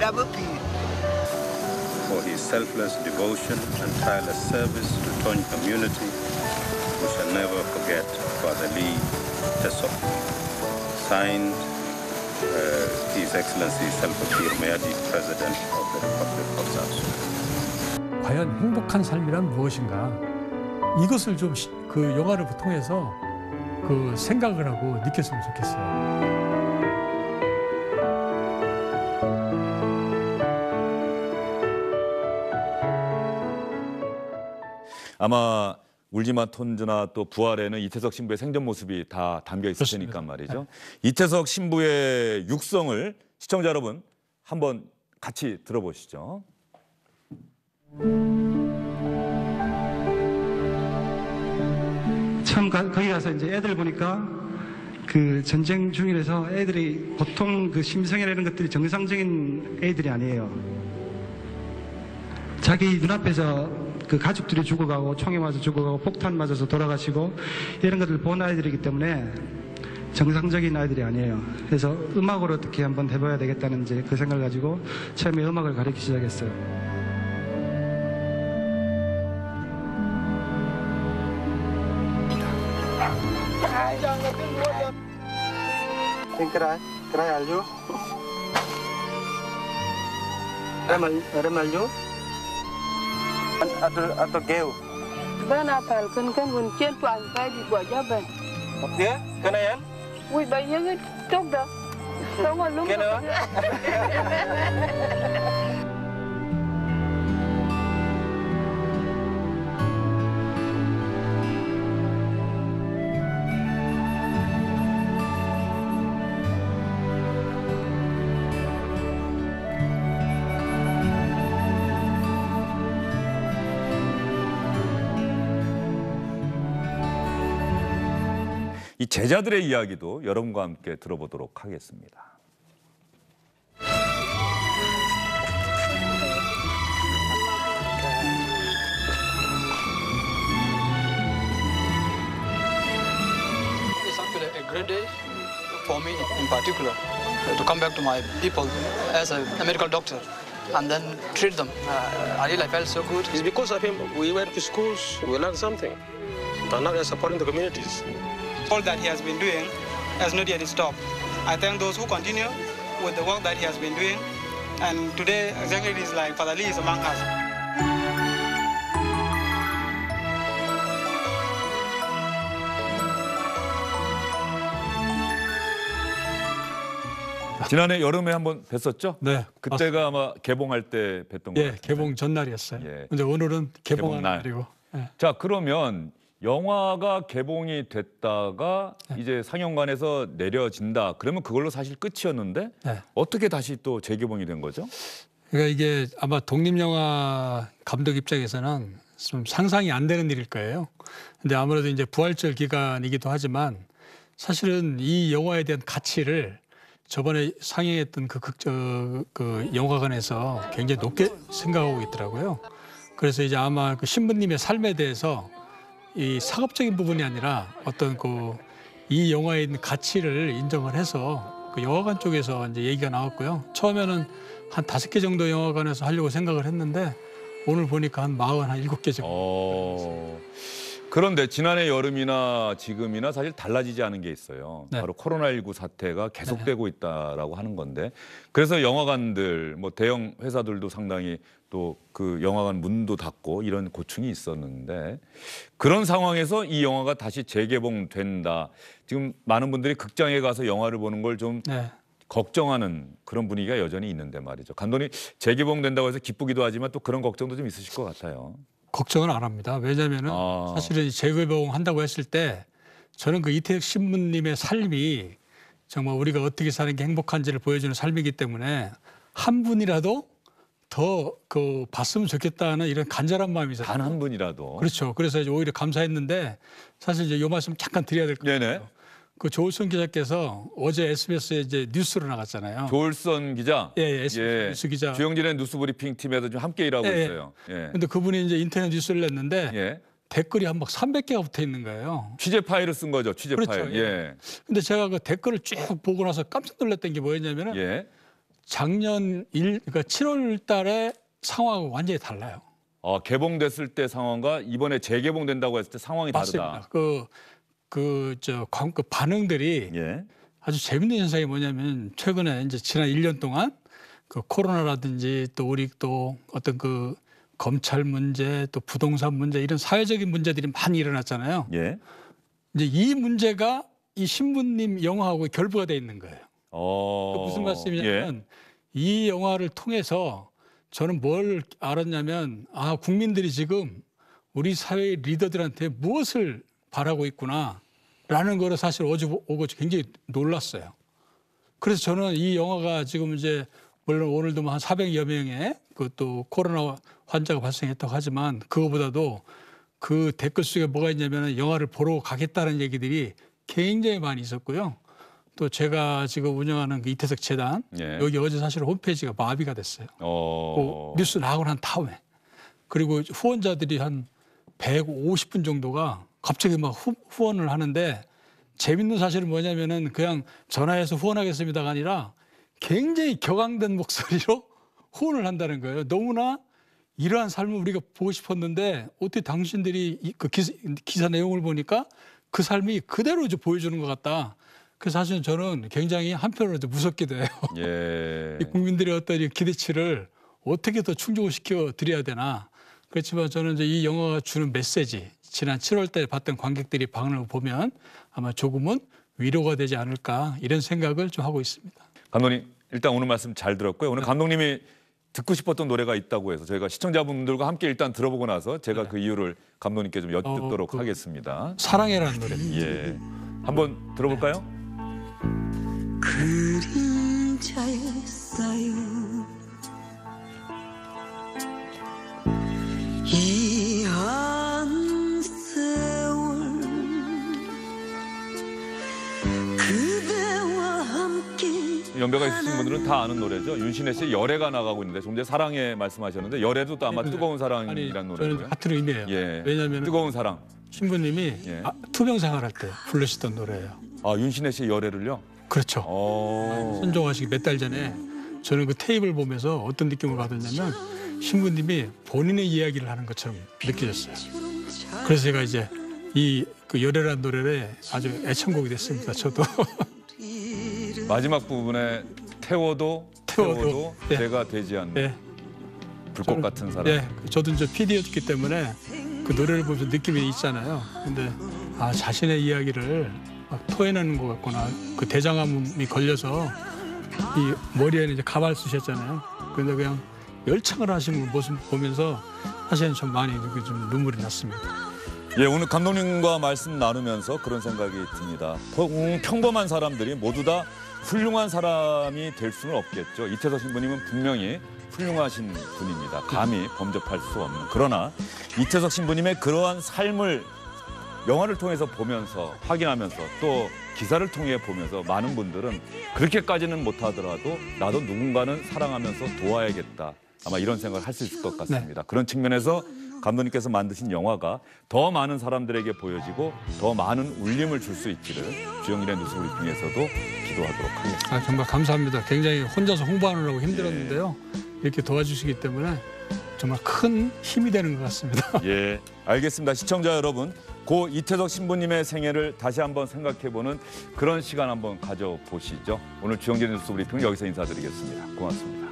For his selfless devotion and tireless service to Tony community, we shall never forget Father Lee Tesok. Signed, His Excellency Salva Kiir Mayardit, President of the Republic of South Sudan. 과연 행복한 삶이란 무엇인가? 이것을 좀 그 영화를 통해서 그 생각을 하고 느꼈으면 좋겠어요. 아마 울지마 톤즈나 또 부활에는 이태석 신부의 생전 모습이 다 담겨 있을 테니까 말이죠. 네. 이태석 신부의 육성을 시청자 여러분 한번 같이 들어보시죠. 처음 거기 가서 이제 애들 보니까 그 전쟁 중이라서 애들이 보통 그 심성이나 이런 것들이 정상적인 애들이 아니에요. 자기 눈앞에서 그 가족들이 죽어가고 총에 맞아 죽어가고 폭탄 맞아서 돌아가시고 이런 것들을 본 아이들이기 때문에 정상적인 아이들이 아니에요. 그래서 음악으로 어떻게 한번 해봐야 되겠다는 이제 그 생각을 가지고 처음에 음악을 가르치기 시작했어요. Kerayalyo. Remalyo. Atau keu. Ben apal kan bun chen tuan kai di gua jaban. Dia kena yan? Ui bayang tok dah. Tong lu. Kena. 이 제자들의 이야기도 여러분과 함께 들어보도록 하겠습니다. It's actually a great day for me in particular to come back to my people as a medical doctor and then treat them. I really felt so good. It's because of him we went to schools, we learned something. And now we are supporting the communities. All that he has been doing has not yet stopped. I thank those who continue with the work that he has been doing. And today, exactly it is like Father Lee is among us. 지난해 여름에 한번 뵀었죠? 네. 그때가 아마 개봉할 때 뵀던 거예요. 예, 개봉 전날이었어요. 예. 근데 오늘은 개봉하는 날. 날이고. 예. 자, 그러면 영화가 개봉이 됐다가 이제 상영관에서 내려진다. 그러면 그걸로 사실 끝이었는데 어떻게 다시 또 재개봉이 된 거죠? 그러니까 이게 아마 독립영화 감독 입장에서는 좀 상상이 안 되는 일일 거예요. 근데 아무래도 이제 부활절 기간이기도 하지만 사실은 이 영화에 대한 가치를 저번에 상영했던 그 영화관에서 굉장히 높게 생각하고 있더라고요. 그래서 이제 아마 그 신부님의 삶에 대해서 이 상업적인 부분이 아니라 어떤 이 영화에 있는 가치를 인정을 해서 그 영화관 쪽에서 이제 얘기가 나왔고요. 처음에는 한 5개 정도 영화관에서 하려고 생각을 했는데 오늘 보니까 한 47개 정도. 그런데 지난해 여름이나 지금이나 사실 달라지지 않은 게 있어요. 네. 바로 코로나19 사태가 계속되고 있다라고 하는 건데 그래서 영화관들, 뭐 대형 회사들도 상당히 또 그 영화관 문도 닫고 이런 고충이 있었는데 그런 상황에서 이 영화가 다시 재개봉된다. 지금 많은 분들이 극장에 가서 영화를 보는 걸 좀 걱정하는 그런 분위기가 여전히 있는데 말이죠. 감독님 재개봉된다고 해서 기쁘기도 하지만 또 그런 걱정도 좀 있으실 것 같아요. 걱정은 안 합니다. 왜냐하면 사실은 재개봉한다고 했을 때 저는 그 이태석 신부님의 삶이 정말 우리가 어떻게 사는 게 행복한지를 보여주는 삶이기 때문에 한 분이라도 더 봤으면 좋겠다는 이런 간절한 마음이 있어요. 단 한 분이라도. 그렇죠. 그래서 이제 오히려 감사했는데 사실 이제 이 말씀 잠깐 드려야 될 것 같아요. 그 조울선 기자께서 어제 SBS에 이제 뉴스로 나갔잖아요. 조울선 기자? 예, SBS 뉴스 기자. 주영진의 뉴스브리핑 팀에도 좀 함께 일하고 있어요. 근데 그분이 이제 인터넷 뉴스를 냈는데 댓글이 한 막 300개가 붙어 있는 거예요. 취재 파일을 쓴 거죠, 취재 그렇죠. 파일. 근데 제가 그 댓글을 쭉 보고 나서 깜짝 놀랐던 게 뭐였냐면은 작년 그러니까 7월 달에 상황하고 완전히 달라요. 개봉됐을 때 상황과 이번에 재개봉된다고 했을 때 상황이 맞습니다. 다르다. 그 반응들이 예. 아주 재밌는 현상이 뭐냐면 최근에 이제 지난 1년 동안 그 코로나라든지 또 우리 또 어떤 그 검찰 문제 또 부동산 문제 이런 사회적인 문제들이 많이 일어났잖아요. 예. 이제 이 문제가 이 신부님 영화하고 결부가 돼 있는 거예요. 그 무슨 말씀이냐면 이 영화를 통해서 저는 뭘 알았냐면 국민들이 지금 우리 사회 리더들한테 무엇을 바라고 있구나라는 거를 사실 어제 오고 굉장히 놀랐어요. 그래서 저는 이 영화가 지금 이제 물론 오늘도 한 400여 명의 그 또 코로나 환자가 발생했다고 하지만 그거보다도 그 댓글 속에 뭐가 있냐면 영화를 보러 가겠다는 얘기들이 굉장히 많이 있었고요. 또 제가 지금 운영하는 그 이태석 재단 여기 어제 사실 홈페이지가 마비가 됐어요. 그 뉴스 나오고 난 다음에 그리고 후원자들이 한 150분 정도가 갑자기 막 후원을 하는데 재밌는 사실은 뭐냐면은 그냥 전화해서 후원하겠습니다가 아니라 굉장히 격앙된 목소리로 후원을 한다는 거예요. 너무나 이러한 삶을 우리가 보고 싶었는데 어떻게 당신들이 그 기사 내용을 보니까 그 삶이 그대로 이제 보여주는 것 같다. 그래서 사실 저는 굉장히 한편으로도 무섭기도 해요. 예. 이 국민들의 어떤 이 기대치를 어떻게 더 충족을 시켜 드려야 되나. 그렇지만 저는 이제 이 영화가 주는 메시지, 지난 7월 달에 봤던 관객들이 반응을 보면 아마 조금은 위로가 되지 않을까 이런 생각을 좀 하고 있습니다. 감독님 일단 오늘 말씀 잘 들었고요. 오늘 감독님이 듣고 싶었던 노래가 있다고 해서 저희가 시청자분들과 함께 일단 들어보고 나서 제가 그 이유를 감독님께 좀 엿듣도록 하겠습니다. 사랑해라는 노래입니다. 예, 한번 들어볼까요? 그림자였어요. 이 한 세월 그대와 함께. 연배가 있으신 분들은 다 아는 노래죠. 윤신혜 씨의 열애가 나가고 있는데 좀 전에 사랑에 말씀하셨는데 열애도 또 아마 뜨거운 사랑이라는 노래고요. 저는 같은 의미예요. 예. 왜냐하면 뜨거운 사랑. 신부님이 투병 생활할 때 부르시던 노래예요. 윤신혜 씨의 열애를요? 그렇죠. 선종하시기 몇 달 전에 저는 그 테이프를 보면서 어떤 느낌을 받았냐면 신부님이 본인의 이야기를 하는 것처럼 느껴졌어요. 그래서 제가 이제 그 열애라는 노래를 아주 애창곡이 됐습니다. 저도. 마지막 부분에 태워도 배가 되지 않는 불꽃 같은 사람. 네, 저도 이제 PD였기 때문에 그 노래를 보면서 느낌이 있잖아요. 근데 자신의 이야기를 막 토해내는 것 같구나. 그 대장암이 걸려서 이 머리에는 이제 가발 쓰셨잖아요. 그런데 그냥 열창을 하시는 모습 보면서 사실은 좀 많이 좀 눈물이 났습니다. 예, 오늘 감독님과 말씀 나누면서 그런 생각이 듭니다. 평범한 사람들이 모두 다 훌륭한 사람이 될 수는 없겠죠. 이태석 신부님은 분명히 훌륭하신 분입니다. 감히 범접할 수 없는. 그러나 이태석 신부님의 그러한 삶을 영화를 통해서 보면서 확인하면서 또 기사를 통해 보면서 많은 분들은 그렇게까지는 못하더라도 나도 누군가는 사랑하면서 도와야겠다. 아마 이런 생각을 할 수 있을 것 같습니다. 그런 측면에서 감독님께서 만드신 영화가 더 많은 사람들에게 보여지고 더 많은 울림을 줄 수 있기를 주영진의 뉴스 브리핑에서도 기도하도록 하겠습니다. 정말 감사합니다. 굉장히 혼자서 홍보하느라고 힘들었는데요. 이렇게 도와주시기 때문에 정말 큰 힘이 되는 것 같습니다. 예, 알겠습니다. 시청자 여러분, 고 이태석 신부님의 생애를 다시 한번 생각해보는 그런 시간 한번 가져보시죠. 오늘 주영진 뉴스 브리핑 여기서 인사드리겠습니다. 고맙습니다.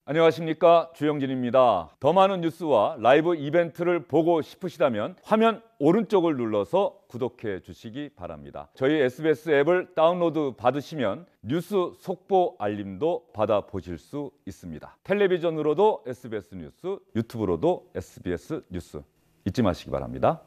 안녕하십니까, 주영진입니다. 더 많은 뉴스와 라이브 이벤트를 보고 싶으시다면 화면 오른쪽을 눌러서 구독해 주시기 바랍니다. 저희 SBS 앱을 다운로드 받으시면 뉴스 속보 알림도 받아보실 수 있습니다. 텔레비전으로도 SBS 뉴스, 유튜브로도 SBS 뉴스 잊지 마시기 바랍니다.